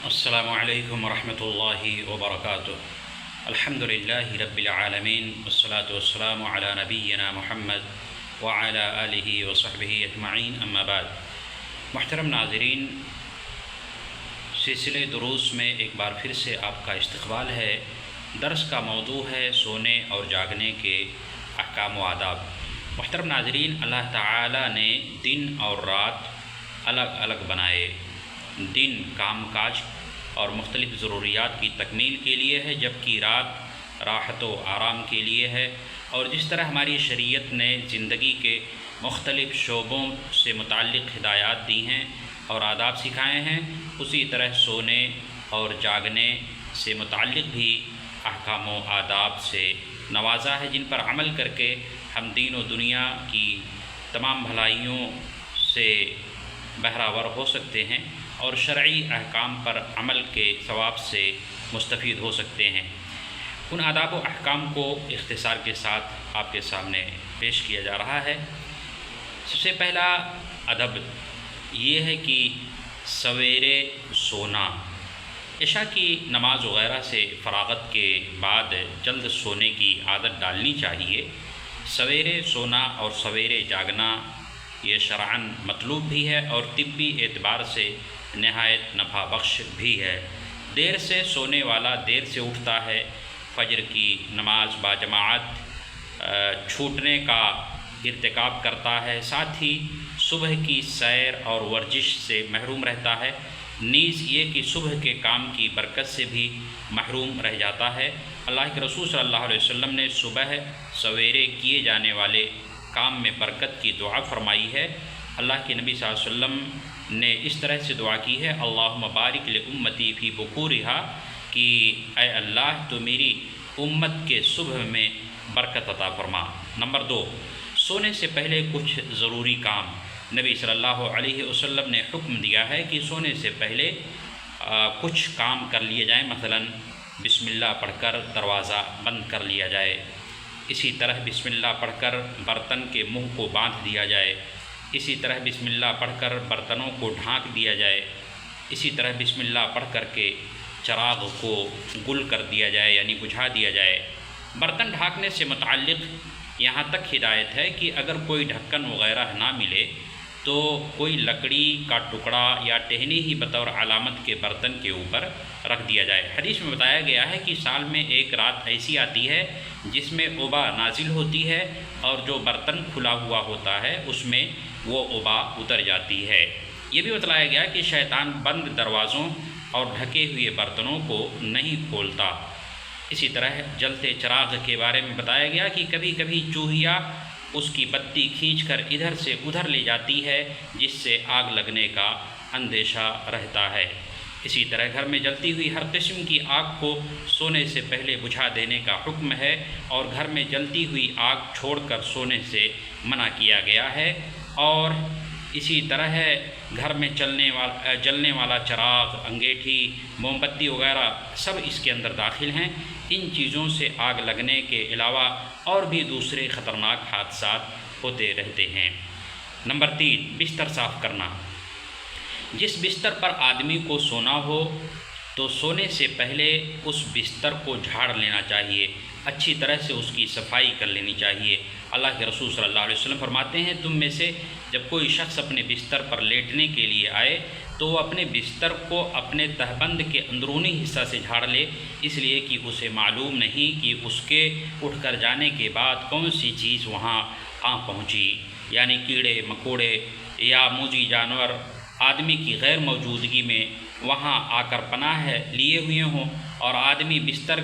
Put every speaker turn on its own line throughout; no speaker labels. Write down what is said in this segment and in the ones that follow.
السلام علیکم ورحمۃ اللہ وبرکاتہ۔ الحمد للہ رب العالمین والصلاة والسلام علی نبینا محمد وعلی آلہ وصحبہ اجمعین، اما بعد۔ محترم ناظرین، سلسلے دروس میں ایک بار پھر سے آپ کا استقبال ہے۔ درس کا موضوع ہے سونے اور جاگنے کے احکام و آداب۔ محترم ناظرین، اللہ تعالی نے دن اور رات الگ الگ بنائے۔ دن کام کاج اور مختلف ضروریات کی تکمیل کے لیے ہے، جبکہ رات راحت و آرام کے لیے ہے۔ اور جس طرح ہماری شریعت نے زندگی کے مختلف شعبوں سے متعلق ہدایات دی ہیں اور آداب سکھائے ہیں، اسی طرح سونے اور جاگنے سے متعلق بھی احکام و آداب سے نوازا ہے، جن پر عمل کر کے ہم دین و دنیا کی تمام بھلائیوں سے بہرہور ہو سکتے ہیں اور شرعی احکام پر عمل کے ثواب سے مستفید ہو سکتے ہیں۔ ان آداب و احکام کو اختصار کے ساتھ آپ کے سامنے پیش کیا جا رہا ہے۔ سب سے پہلا ادب یہ ہے کہ سویرے سونا، عشاء کی نماز وغیرہ سے فراغت کے بعد جلد سونے کی عادت ڈالنی چاہیے۔ سویرے سونا اور سویرے جاگنا یہ شرعاً مطلوب بھی ہے اور طبی اعتبار سے نہایت نفع بخش بھی ہے۔ دیر سے سونے والا دیر سے اٹھتا ہے، فجر کی نماز باجماعت چھوٹنے کا ارتکاب کرتا ہے، ساتھ ہی صبح کی سیر اور ورزش سے محروم رہتا ہے، نیز یہ کہ صبح کے کام کی برکت سے بھی محروم رہ جاتا ہے۔ اللہ کے رسول صلی اللہ علیہ وسلم نے صبح سویرے کیے جانے والے کام میں برکت کی دعا فرمائی ہے۔ اللہ کے نبی صلی اللہ علیہ وسلم نے اس طرح سے دعا کی ہے: اللہم بارک لامتی فی بکورہا، کہ اے اللہ تو میری امت کے صبح میں برکت عطا فرما۔ نمبر 2، سونے سے پہلے کچھ ضروری کام۔ نبی صلی اللہ علیہ وسلم نے حکم دیا ہے کہ سونے سے پہلے کچھ کام کر لیے جائیں، مثلا بسم اللہ پڑھ کر دروازہ بند کر لیا جائے، اسی طرح بسم اللہ پڑھ کر برتن کے منہ کو باندھ دیا جائے، اسی طرح بسم اللہ پڑھ کر برتنوں کو ڈھانک دیا جائے، اسی طرح بسم اللہ پڑھ کر کے چراغ کو گل کر دیا جائے یعنی بجھا دیا جائے۔ برتن ڈھانکنے سے متعلق یہاں تک ہدایت ہے کہ اگر کوئی ڈھکن وغیرہ نہ ملے تو کوئی لکڑی کا ٹکڑا یا ٹہنی ہی بطور علامت کے برتن کے اوپر رکھ دیا جائے۔ حدیث میں بتایا گیا ہے کہ سال میں ایک رات ایسی آتی ہے جس میں اوبا نازل ہوتی ہے اور جو برتن کھلا ہوا ہوتا ہے اس میں وہ اوبا اتر جاتی ہے۔ یہ بھی بتلایا گیا کہ شیطان بند دروازوں اور ڈھکے ہوئے برتنوں کو نہیں کھولتا۔ اسی طرح جلتے چراغ کے بارے میں بتایا گیا کہ کبھی کبھی چوہیا اس کی بتی کھینچ کر ادھر سے ادھر لے جاتی ہے، جس سے آگ لگنے کا اندیشہ رہتا ہے۔ اسی طرح گھر میں جلتی ہوئی ہر قسم کی آگ کو سونے سے پہلے بجھا دینے کا حکم ہے اور گھر میں جلتی ہوئی آگ چھوڑ کر سونے سے منع کیا گیا ہے۔ اور اسی طرح گھر میں جلنے والا چراغ، انگیٹھی، موم بتی وغیرہ سب اس کے اندر داخل ہیں۔ ان چیزوں سے آگ لگنے کے علاوہ اور بھی دوسرے خطرناک حادثات ہوتے رہتے ہیں۔ نمبر 3، بستر صاف کرنا۔ جس بستر پر آدمی کو سونا ہو تو سونے سے پہلے اس بستر کو جھاڑ لینا چاہیے، اچھی طرح سے اس کی صفائی کر لینی چاہیے۔ اللہ کے رسول صلی اللہ علیہ وسلم فرماتے ہیں: تم میں سے جب کوئی شخص اپنے بستر پر لیٹنے کے لیے آئے تو وہ اپنے بستر کو اپنے تہبند کے اندرونی حصہ سے جھاڑ لے، اس لیے کہ اسے معلوم نہیں کہ اس کے اٹھ کر جانے کے بعد کون سی چیز وہاں آ پہنچی، یعنی کیڑے مکوڑے یا موذی جانور آدمی کی غیر موجودگی میں وہاں آ کر پناہ لیے ہوئے ہوں اور آدمی بستر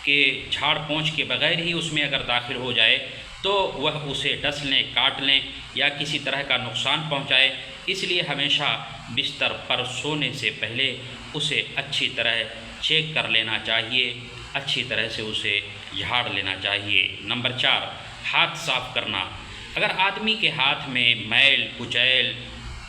کے جھاڑ پونچھ کے بغیر ہی اس میں اگر داخل ہو جائے تو وہ اسے ڈس لیں، کاٹ لیں یا کسی طرح کا نقصان پہنچائے۔ اس لیے ہمیشہ بستر پر سونے سے پہلے اسے اچھی طرح چیک کر لینا چاہیے، اچھی طرح سے اسے جھاڑ لینا چاہیے۔ نمبر 4، ہاتھ صاف کرنا۔ اگر آدمی کے ہاتھ میں میل، کچیل،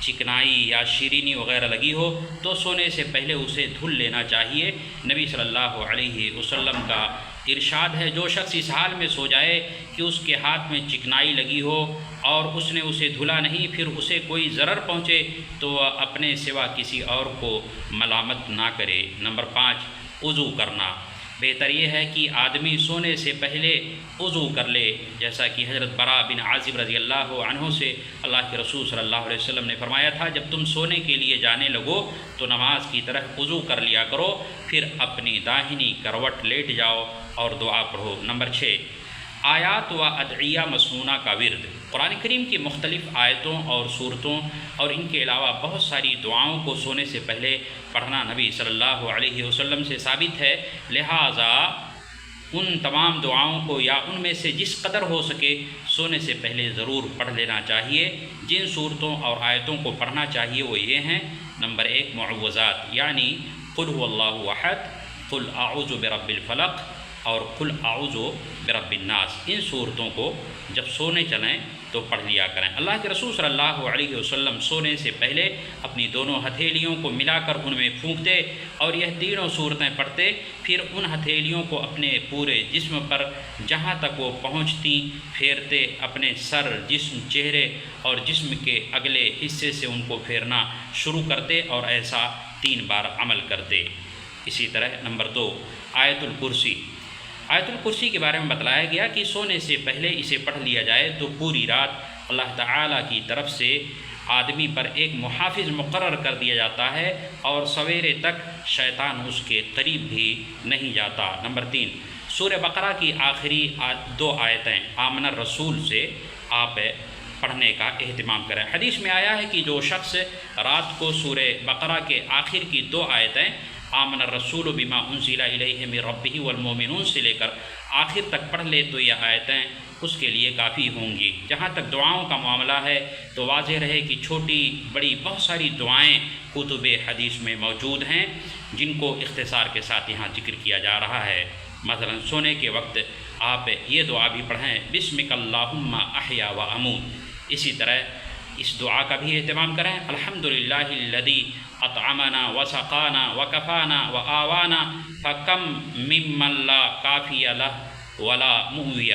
چکنائی یا شیرینی وغیرہ لگی ہو تو سونے سے پہلے اسے دھل لینا چاہیے۔ نبی صلی اللہ علیہ وسلم کا ارشاد ہے جو شخص اس حال میں سو جائے کہ اس کے ہاتھ میں چکنائی لگی ہو اور اس نے اسے دھلا نہیں، پھر اسے کوئی ضرر پہنچے تو اپنے سوا کسی اور کو ملامت نہ کرے۔ نمبر 5، وضو کرنا۔ بہتر یہ ہے کہ آدمی سونے سے پہلے وضو کر لے، جیسا کہ حضرت براء بن عازب رضی اللہ عنہ سے اللہ کے رسول صلی اللہ علیہ وسلم نے فرمایا تھا، جب تم سونے کے لیے جانے لگو تو نماز کی طرح وضو کر لیا کرو، پھر اپنی داہنی کروٹ لیٹ جاؤ اور دعا پڑھو۔ نمبر 6، آیات و ادعیہ مسنونہ کا ورد۔ قرآن کریم کی مختلف آیتوں اور صورتوں اور ان کے علاوہ بہت ساری دعاؤں کو سونے سے پہلے پڑھنا نبی صلی اللہ علیہ وسلم سے ثابت ہے، لہٰذا ان تمام دعاؤں کو یا ان میں سے جس قدر ہو سکے سونے سے پہلے ضرور پڑھ لینا چاہیے۔ جن صورتوں اور آیتوں کو پڑھنا چاہیے وہ یہ ہیں۔ نمبر 1، معوذات، یعنی قل هو اللہ احد، قل اعوذ برب الفلق اور قل اعوذ برب الناس۔ ان صورتوں کو جب سونے چلیں تو پڑھ لیا کریں۔ اللہ کے رسول صلی اللہ علیہ وسلم سونے سے پہلے اپنی دونوں ہتھیلیوں کو ملا کر ان میں پھونکتے اور یہ تینوں صورتیں پڑھتے، پھر ان ہتھیلیوں کو اپنے پورے جسم پر جہاں تک وہ پہنچتی پھیرتے، اپنے سر، جسم، چہرے اور جسم کے اگلے حصے سے ان کو پھیرنا شروع کرتے اور ایسا 3 بار عمل کرتے۔ اسی طرح نمبر 2، آیت الکرسی۔ آیت الکرسی کے بارے میں بتلایا گیا کہ سونے سے پہلے اسے پڑھ لیا جائے تو پوری رات اللہ تعالیٰ کی طرف سے آدمی پر ایک محافظ مقرر کر دیا جاتا ہے اور سویرے تک شیطان اس کے قریب بھی نہیں جاتا۔ نمبر 3، سورہ بقرہ کی آخری 2 آیتیں آمن الرسول سے آپ پڑھنے کا اہتمام کریں۔ حدیث میں آیا ہے کہ جو شخص رات کو سورہ بقرہ کے آخر کی 2 آیتیں آمن الرسول بما انزل الیہ من ربہ والمؤمنون سے لے کر آخر تک پڑھ لے تو یہ آیتیں اس کے لیے کافی ہوں گی۔ جہاں تک دعاؤں کا معاملہ ہے تو واضح رہے کہ چھوٹی بڑی بہت ساری دعائیں کتب حدیث میں موجود ہیں جن کو اختصار کے ساتھ یہاں ذکر کیا جا رہا ہے۔ مثلا سونے کے وقت آپ یہ دعا بھی پڑھیں، بسمک اللہم احیا و اموت۔ اسی طرح اس دعا کا بھی اہتمام کریں، الحمدللہ الذی اطعمنا وسقانا وکفانا وآوانا فکم ممن لا کافی لہ ولا مؤوی۔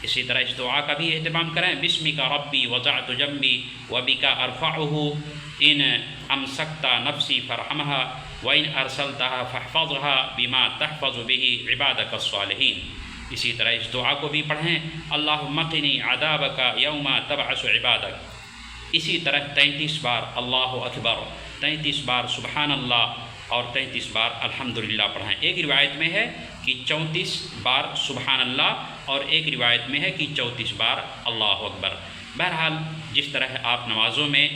اسی طرح اس دعا کا بھی اہتمام کریں، بسمک ربی وضعت جنبی وبک ارفعہ ان امسکت نفسی فرحمہا وان ارسلتہا فاحفظہا بما تحفظ بہ عبادک الصالحین۔ اسی طرح اس دعا کو بھی پڑھیں، اللہم قنی عذابک یوم تبعث عبادک۔ اسی طرح 33 بار اللہ اکبر، 33 بار سبحان اللہ اور 33 بار الحمدللہ پڑھیں۔ ایک روایت میں ہے کہ 34 بار سبحان اللہ اور ایک روایت میں ہے کہ 34 بار اللہ اکبر۔ بہرحال جس طرح آپ نمازوں میں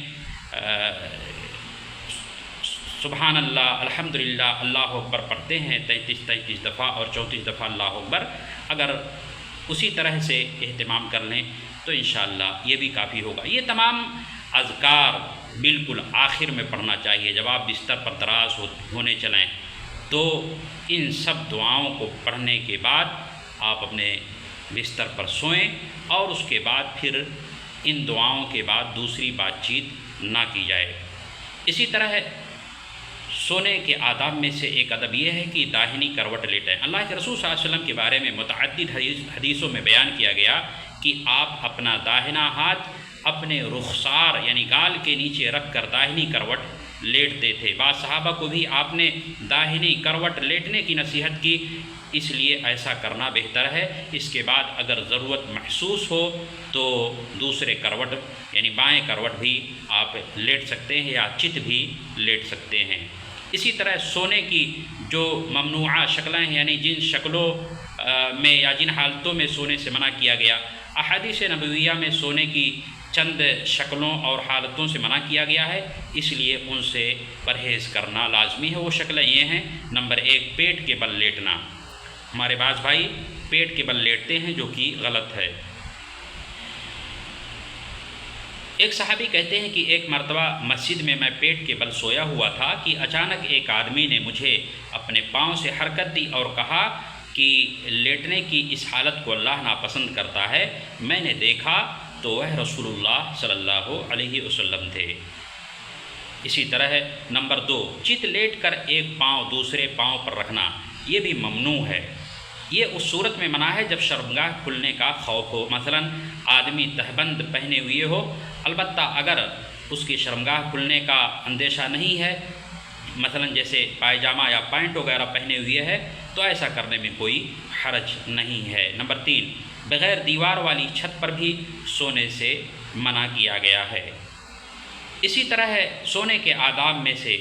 سبحان اللہ، الحمدللہ، اللہ اکبر پڑھتے ہیں 33 دفعہ اور 34 دفعہ اللہ اکبر، اگر اسی طرح سے اہتمام کر لیں تو انشاءاللہ یہ بھی کافی ہوگا۔ یہ تمام اذکار بالکل آخر میں پڑھنا چاہیے، جب آپ بستر پر دراز ہونے چلیں تو ان سب دعاؤں کو پڑھنے کے بعد آپ اپنے بستر پر سوئیں اور اس کے بعد پھر ان دعاؤں کے بعد دوسری بات چیت نہ کی جائے۔ اسی طرح سونے کے آداب میں سے ایک ادب یہ ہے کہ داہنی کروٹ لیٹیں۔ اللہ کے رسول صلی اللہ علیہ وسلم کے بارے میں متعدد حدیثوں میں بیان کیا گیا کہ آپ اپنا داہنا ہاتھ اپنے رخسار یعنی گال کے نیچے رکھ کر داہنی کروٹ لیٹتے تھے۔ بعض صحابہ کو بھی آپ نے داہنی کروٹ لیٹنے کی نصیحت کی، اس لیے ایسا کرنا بہتر ہے۔ اس کے بعد اگر ضرورت محسوس ہو تو دوسرے کروٹ یعنی بائیں کروٹ بھی آپ لیٹ سکتے ہیں یا چت بھی لیٹ سکتے ہیں۔ اسی طرح سونے کی جو ممنوعہ شکلیں ہیں یعنی جن شکلوں میں یا جن حالتوں میں سونے سے منع کیا گیا، احادیث نبویہ میں سونے کی چند شکلوں اور حالتوں سے منع کیا گیا ہے، اس لیے ان سے پرہیز کرنا لازمی ہے۔ وہ شکلیں یہ ہیں، نمبر 1 پیٹ کے بل لیٹنا۔ ہمارے بعض بھائی پیٹ کے بل لیٹتے ہیں جو کہ غلط ہے۔ ایک صحابی کہتے ہیں کہ ایک مرتبہ مسجد میں پیٹ کے بل سویا ہوا تھا کہ اچانک ایک آدمی نے مجھے اپنے پاؤں سے حرکت دی اور کہا کہ لیٹنے کی اس حالت کو اللہ ناپسند کرتا ہے۔ میں نے دیکھا تو وہ رسول اللہ صلی اللہ علیہ وسلم تھے۔ اسی طرح نمبر 2 چت لیٹ کر ایک پاؤں دوسرے پاؤں پر رکھنا، یہ بھی ممنوع ہے۔ یہ اس صورت میں منع ہے جب شرمگاہ کھلنے کا خوف ہو، مثلا آدمی تہبند پہنے ہوئے ہو، البتہ اگر اس کی شرمگاہ کھلنے کا اندیشہ نہیں ہے، مثلا جیسے پائجامہ یا پینٹ وغیرہ پہنے ہوئے ہے، تو ایسا کرنے میں کوئی حرج نہیں ہے۔ نمبر 3، بغیر دیوار والی چھت پر بھی سونے سے منع کیا گیا ہے۔ اسی طرح ہے سونے کے آداب میں سے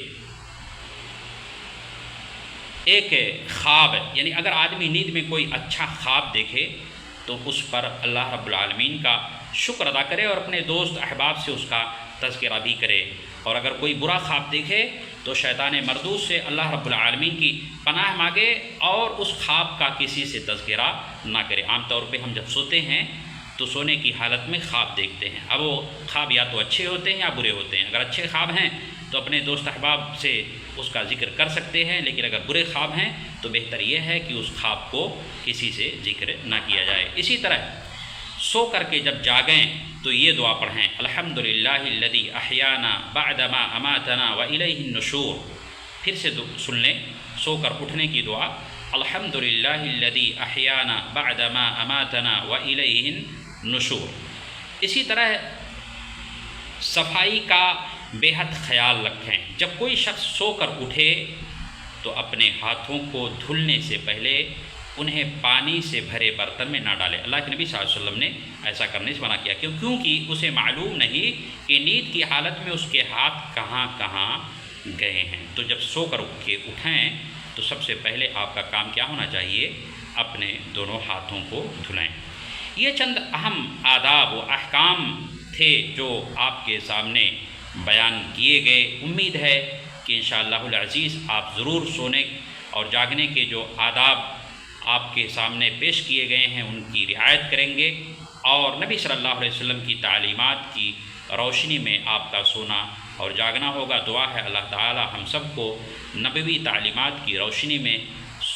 ایک خواب، یعنی اگر آدمی نیند میں کوئی اچھا خواب دیکھے تو اس پر اللہ رب العالمین کا شکر ادا کرے اور اپنے دوست احباب سے اس کا تذکرہ بھی کرے، اور اگر کوئی برا خواب دیکھے تو شیطان مردود سے اللہ رب العالمین کی پناہ مانگے اور اس خواب کا کسی سے تذکرہ نہ کرے۔ عام طور پہ ہم جب سوتے ہیں تو سونے کی حالت میں خواب دیکھتے ہیں، اب وہ خواب یا تو اچھے ہوتے ہیں یا برے ہوتے ہیں۔ اگر اچھے خواب ہیں تو اپنے دوست احباب سے اس کا ذکر کر سکتے ہیں، لیکن اگر برے خواب ہیں تو بہتر یہ ہے کہ اس خواب کو کسی سے ذکر نہ کیا جائے۔ اسی طرح سو کر کے جب جاگیں تو یہ دعا پڑھیں، الحمدللہ الذی احیانا بعدما اماتنا والیہ النشور۔ پھر سے سن لیں، سو کر اٹھنے کی دعا، الحمدللہ الذی احیانا بعدما اماتنا والیہ النشور۔ اسی طرح صفائی کا بے حد خیال رکھیں، جب کوئی شخص سو کر اٹھے تو اپنے ہاتھوں کو دھلنے سے پہلے انہیں پانی سے بھرے برتن میں نہ ڈالے۔ اللہ کے نبی صلی اللہ علیہ وسلم نے ایسا کرنے سے منع کیا، کیونکہ اسے معلوم نہیں کہ نیند کی حالت میں اس کے ہاتھ کہاں کہاں گئے ہیں۔ تو جب سو کر کے اٹھیں تو سب سے پہلے آپ کا کام کیا ہونا چاہیے؟ اپنے دونوں ہاتھوں کو دھلائیں۔ یہ چند اہم آداب و احکام تھے جو آپ کے سامنے بیان کیے گئے۔ امید ہے کہ انشاءاللہ العزیز آپ ضرور سونے اور جاگنے کے جو آداب آپ کے سامنے پیش کیے گئے ہیں ان کی رعایت کریں گے، اور نبی صلی اللہ علیہ وسلم کی تعلیمات کی روشنی میں آپ کا سونا اور جاگنا ہوگا۔ دعا ہے اللہ تعالی ہم سب کو نبوی تعلیمات کی روشنی میں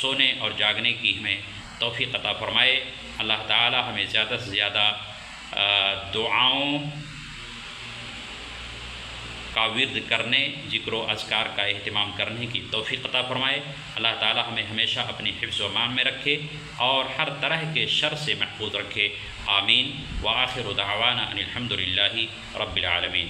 سونے اور جاگنے کی ہمیں توفیق عطا فرمائے۔ اللہ تعالی ہمیں زیادہ سے زیادہ دعاؤں کا ورد کرنے، ذکر و اذکار کا اہتمام کرنے کی توفیق عطا فرمائے۔ اللہ تعالی ہمیں ہمیشہ اپنی حفظ و امان میں رکھے اور ہر طرح کے شر سے محفوظ رکھے، آمین۔ وآخر دعوانا ان الحمدللہ رب العالمین۔